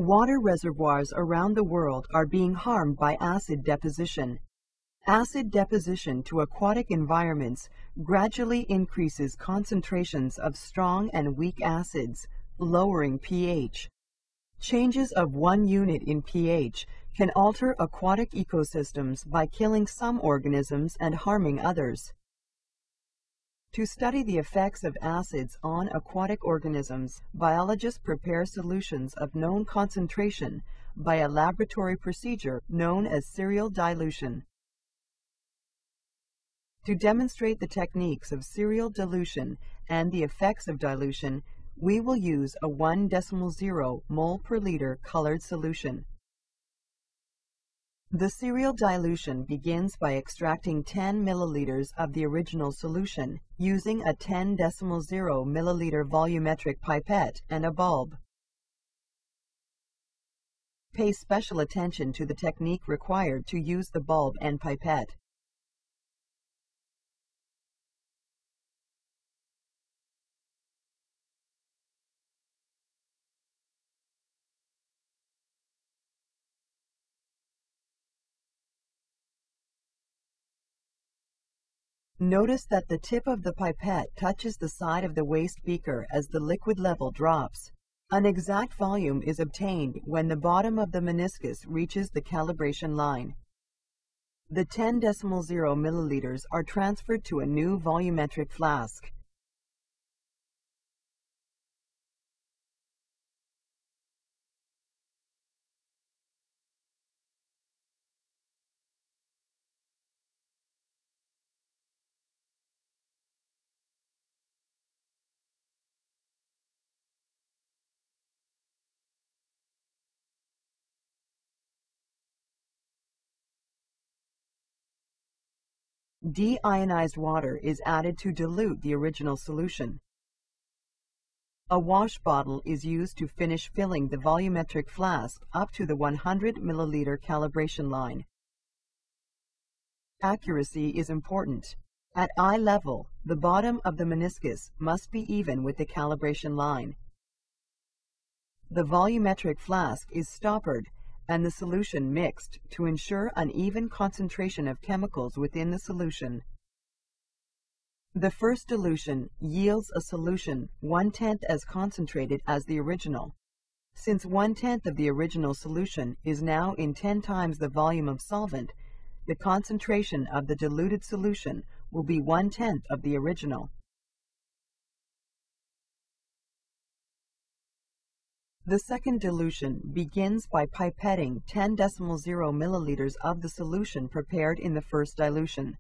Water reservoirs around the world are being harmed by acid deposition. Acid deposition to aquatic environments gradually increases concentrations of strong and weak acids, lowering pH. Changes of 1 unit in pH can alter aquatic ecosystems by killing some organisms and harming others. To study the effects of acids on aquatic organisms, biologists prepare solutions of known concentration by a laboratory procedure known as serial dilution. To demonstrate the techniques of serial dilution and the effects of dilution, we will use a 1.0 mole per liter colored solution. The serial dilution begins by extracting 10 milliliters of the original solution using a 10.0 milliliter volumetric pipette and a bulb. Pay special attention to the technique required to use the bulb and pipette. Notice that the tip of the pipette touches the side of the waste beaker as the liquid level drops. An exact volume is obtained when the bottom of the meniscus reaches the calibration line. The 10.0 milliliters are transferred to a new volumetric flask. Deionized water is added to dilute the original solution. A wash bottle is used to finish filling the volumetric flask up to the 100 milliliter calibration line. Accuracy is important. At eye level, the bottom of the meniscus must be even with the calibration line. The volumetric flask is stoppered and the solution mixed to ensure an even concentration of chemicals within the solution. The first dilution yields a solution 1/10 as concentrated as the original. Since 1/10 of the original solution is now in 10 times the volume of solvent, the concentration of the diluted solution will be 1/10 of the original. The second dilution begins by pipetting 10.0 milliliters of the solution prepared in the first dilution.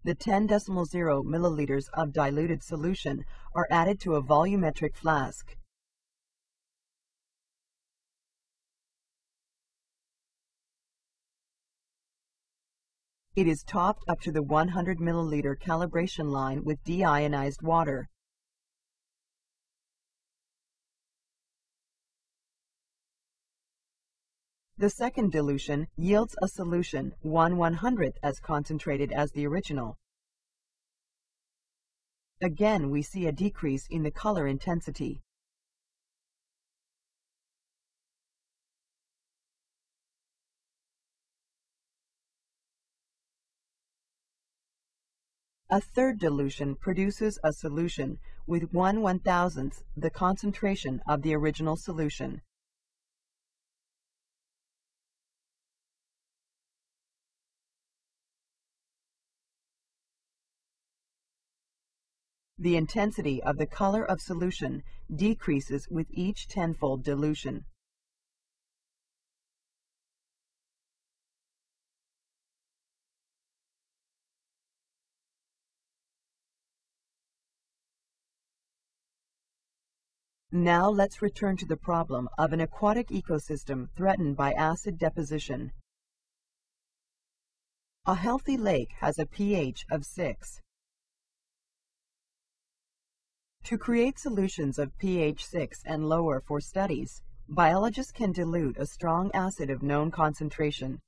The 10.0 milliliters of diluted solution are added to a volumetric flask. It is topped up to the 100 milliliter calibration line with deionized water. The second dilution yields a solution 1/100th as concentrated as the original. Again, we see a decrease in the color intensity. A third dilution produces a solution with 1/1000th the concentration of the original solution. The intensity of the color of solution decreases with each tenfold dilution. Now let's return to the problem of an aquatic ecosystem threatened by acid deposition. A healthy lake has a pH of 6. To create solutions of pH 6 and lower for studies, biologists can dilute a strong acid of known concentration.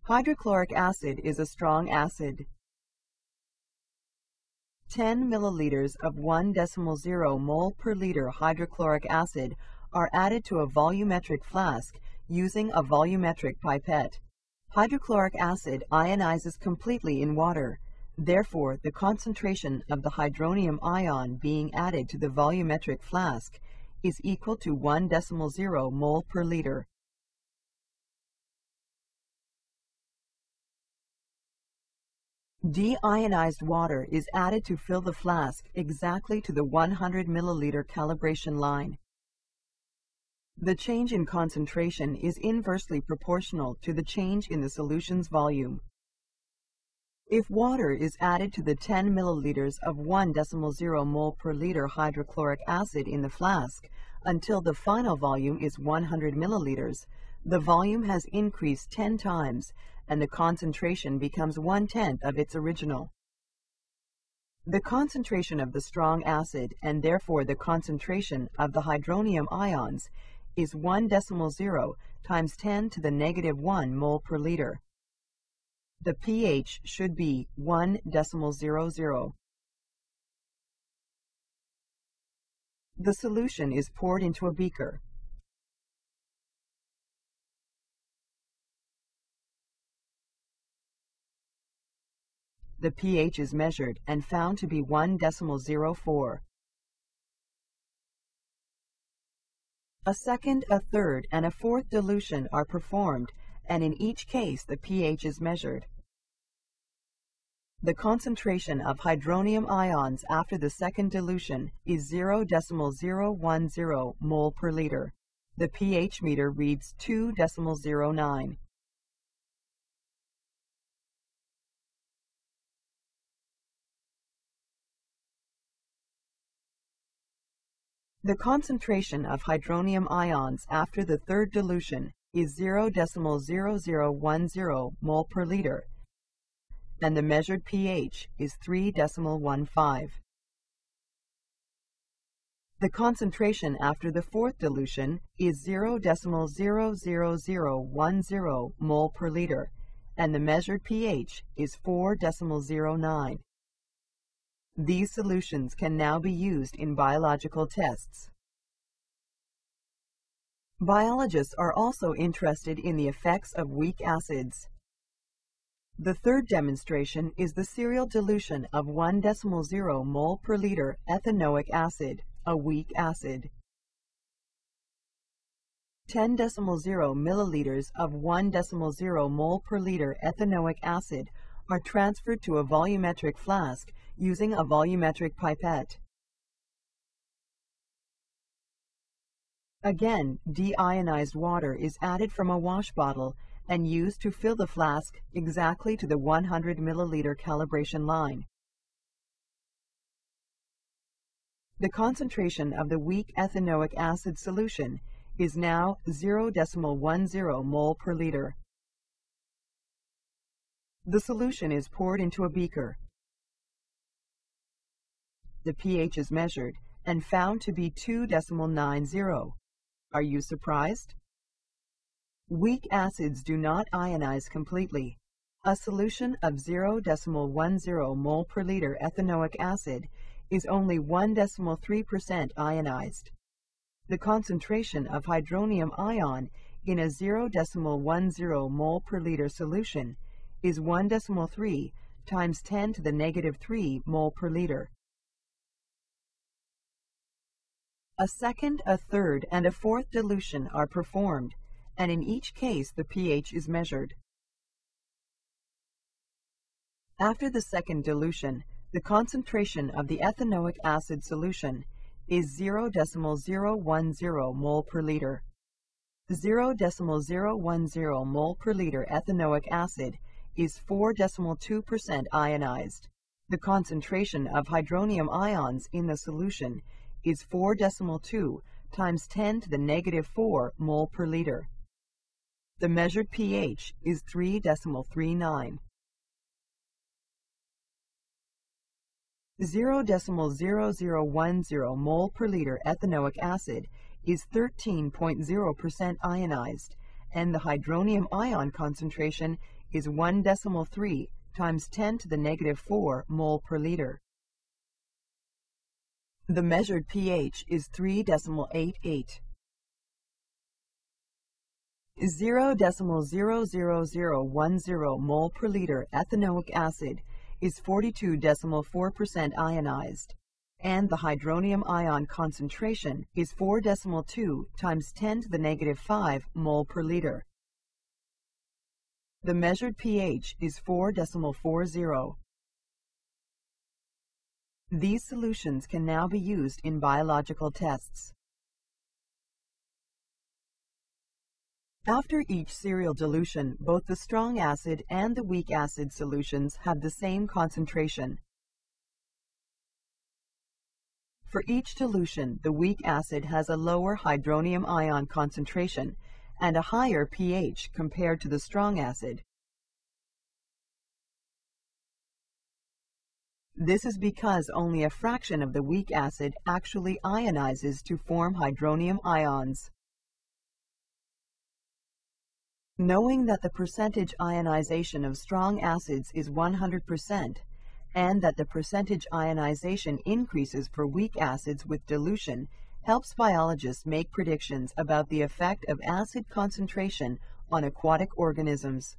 Hydrochloric acid is a strong acid. 10 milliliters of 1.0 mole per liter hydrochloric acid are added to a volumetric flask using a volumetric pipette. Hydrochloric acid ionizes completely in water. Therefore, the concentration of the hydronium ion being added to the volumetric flask is equal to 1.0 mole per liter. Deionized water is added to fill the flask exactly to the 100 milliliter calibration line. The change in concentration is inversely proportional to the change in the solution's volume. If water is added to the 10 milliliters of 1.0 mole per liter hydrochloric acid in the flask until the final volume is 100 milliliters, the volume has increased 10 times and the concentration becomes 1/10 of its original. The concentration of the strong acid, and therefore the concentration of the hydronium ions, is 1.0 times 10 to the -1 mole per liter. The pH should be 1.00. The solution is poured into a beaker. The pH is measured and found to be 1.04. A second, a third, and a fourth dilution are performed, and in each case the pH is measured. The concentration of hydronium ions after the second dilution is 0.010 mole per liter. The pH meter reads 2.09. The concentration of hydronium ions after the third dilution is 0.0010 mole per liter, and the measured pH is 3.15. The concentration after the fourth dilution is 0.00010 mole per liter, and the measured pH is 4.09. These solutions can now be used in biological tests. Biologists are also interested in the effects of weak acids. The third demonstration is the serial dilution of 1.0 mole per liter ethanoic acid, a weak acid. 10.0 milliliters of 1.0 mole per liter ethanoic acid are transferred to a volumetric flask using a volumetric pipette. Again, deionized water is added from a wash bottle and used to fill the flask exactly to the 100 milliliter calibration line. The concentration of the weak ethanoic acid solution is now 0.10 mole per liter. The solution is poured into a beaker. The pH is measured and found to be 2.90. Are you surprised? Weak acids do not ionize completely. A solution of 0.10 mole per liter ethanoic acid is only 1.3% ionized. The concentration of hydronium ion in a 0.10 mole per liter solution is 1.3 times 10 to the -3 mole per liter. A second, a third, and a fourth dilution are performed, and in each case the pH is measured. After the second dilution, the concentration of the ethanoic acid solution is 0.010 mole per liter. 0.010 mole per liter ethanoic acid is 4.2% ionized. The concentration of hydronium ions in the solution is 4.2 times 10 to the -4 mole per liter. The measured pH is 3.39. 0.0010 mole per liter ethanoic acid is 13.0% ionized, and the hydronium ion concentration is 1.3 times 10 to the negative 4 mole per liter. The measured pH is 3.88. 0.00010 mole per liter ethanoic acid is 42.4% ionized, and the hydronium ion concentration is 4.2 times 10 to the negative 5 mole per liter. The measured pH is 4.40. These solutions can now be used in biological tests. After each serial dilution, both the strong acid and the weak acid solutions have the same concentration. For each dilution, the weak acid has a lower hydronium ion concentration and a higher pH compared to the strong acid. This is because only a fraction of the weak acid actually ionizes to form hydronium ions. Knowing that the percentage ionization of strong acids is 100%, and that the percentage ionization increases for weak acids with dilution, helps biologists make predictions about the effect of acid concentration on aquatic organisms.